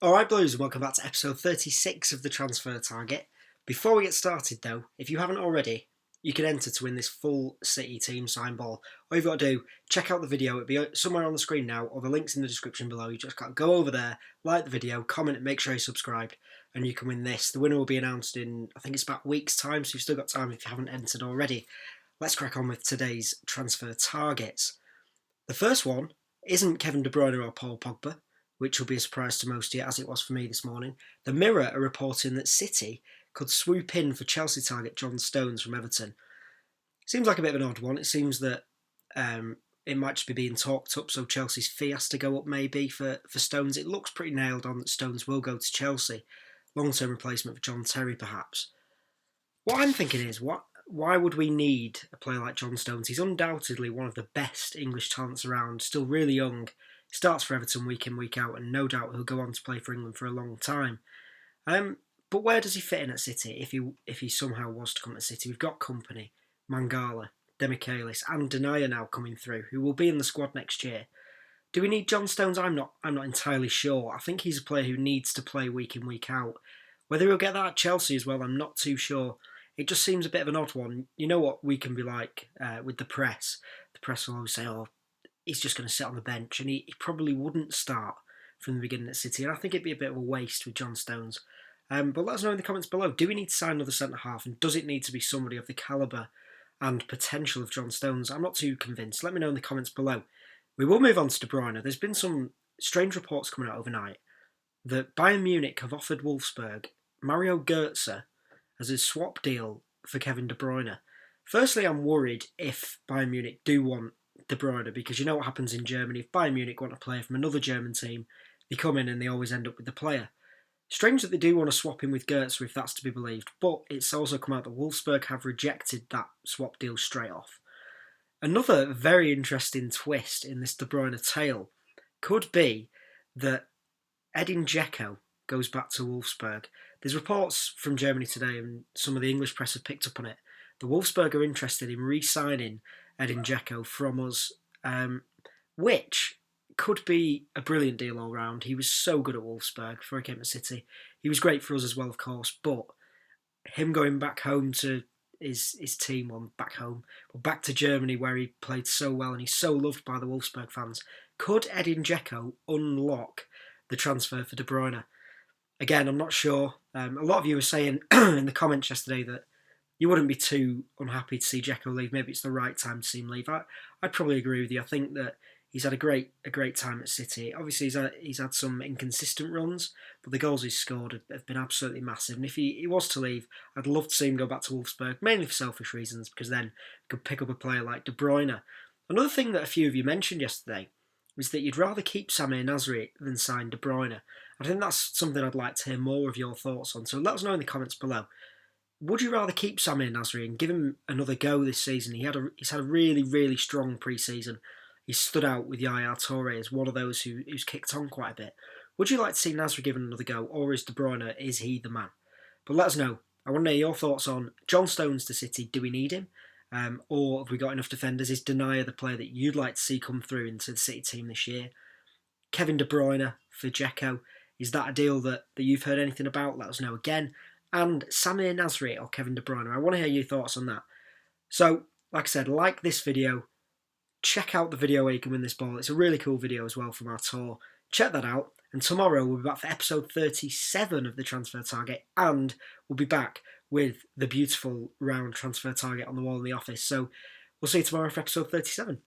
Alright Blues, and welcome back to episode 36 of the Transfer Target. Before we get started though, if you haven't already, you can enter to win this full City team sign ball. All you've got to do, check out the video, it'll be somewhere on the screen now, or the link's in the description below. You just got to go over there, like the video, comment and make sure you're subscribed, and you can win this. The winner will be announced in, I think it's about a week's time, so you've still got time if you haven't entered already. Let's crack on with today's transfer targets. The first one isn't Kevin De Bruyne or Paul Pogba, which will be a surprise to most of you, as it was for me this morning. The Mirror are reporting that City could swoop in for Chelsea target John Stones from Everton. Seems like a bit of an odd one. It seems that it might just be being talked up, so Chelsea's fee has to go up maybe for Stones. It looks pretty nailed on that Stones will go to Chelsea. Long-term replacement for John Terry, perhaps. What I'm thinking is, why would we need a player like John Stones? He's undoubtedly one of the best English talents around, still really young. Starts for Everton week in, week out, and no doubt he'll go on to play for England for a long time. But where does he fit in at City if he somehow was to come to City? We've got company, Mangala, Demichelis, and Denier now coming through, who will be in the squad next year. Do we need John Stones? I'm not entirely sure. I think he's a player who needs to play week in, week out. Whether he'll get that at Chelsea as well, I'm not too sure. It just seems a bit of an odd one. You know what we can be like with the press? The press will always say, oh, he's just going to sit on the bench, and he probably wouldn't start from the beginning at City, and I think it'd be a bit of a waste with John Stones. But let us know in the comments below, do we need to sign another centre-half, and does it need to be somebody of the calibre and potential of John Stones? I'm not too convinced. Let me know in the comments below. We will move on to De Bruyne. There's been some strange reports coming out overnight that Bayern Munich have offered Wolfsburg Mario Götze as a swap deal for Kevin De Bruyne. Firstly, I'm worried if Bayern Munich do want De Bruyne, because you know what happens in Germany. If Bayern Munich want a player from another German team, they come in and they always end up with the player. Strange that they do want to swap him with Götze, if that's to be believed, but it's also come out that Wolfsburg have rejected that swap deal straight off. Another very interesting twist in this De Bruyne tale could be that Edin Dzeko goes back to Wolfsburg. There's reports from Germany today, and some of the English press have picked up on it. The Wolfsburg are interested in re-signing Edin Dzeko from us, which could be a brilliant deal all round. He was so good at Wolfsburg before he came to City. He was great for us as well, of course, but him going back home to his team, back to Germany where he played so well and he's so loved by the Wolfsburg fans, could Edin Dzeko unlock the transfer for De Bruyne? Again, I'm not sure. A lot of you were saying in the comments yesterday that you wouldn't be too unhappy to see Dzeko leave. Maybe it's the right time to see him leave. I'd probably agree with you. I think that he's had a great time at City. Obviously, he's had some inconsistent runs, but the goals he's scored have been absolutely massive. And if he was to leave, I'd love to see him go back to Wolfsburg, mainly for selfish reasons, because then he could pick up a player like De Bruyne. Another thing that a few of you mentioned yesterday was that you'd rather keep Samir Nasri than sign De Bruyne. I think that's something I'd like to hear more of your thoughts on. So let us know in the comments below. Would you rather keep Samir Nasri and give him another go this season? He's had a really, really strong pre-season. He's stood out with Yaya Toure as one of those who's kicked on quite a bit. Would you like to see Nasri given another go, or is De Bruyne, is he the man? But let us know. I want to know your thoughts on John Stones to City. Do we need him? Or have we got enough defenders? Is Denier the player that you'd like to see come through into the City team this year? Kevin De Bruyne for Dzeko. Is that a deal that you've heard anything about? Let us know again. And Samir Nasri or Kevin De Bruyne. I want to hear your thoughts on that. So, like I said, like this video. Check out the video where you can win this ball. It's a really cool video as well from our tour. Check that out. And tomorrow we'll be back for episode 37 of the Transfer Target. And we'll be back with the beautiful round Transfer Target on the wall in the office. So we'll see you tomorrow for episode 37.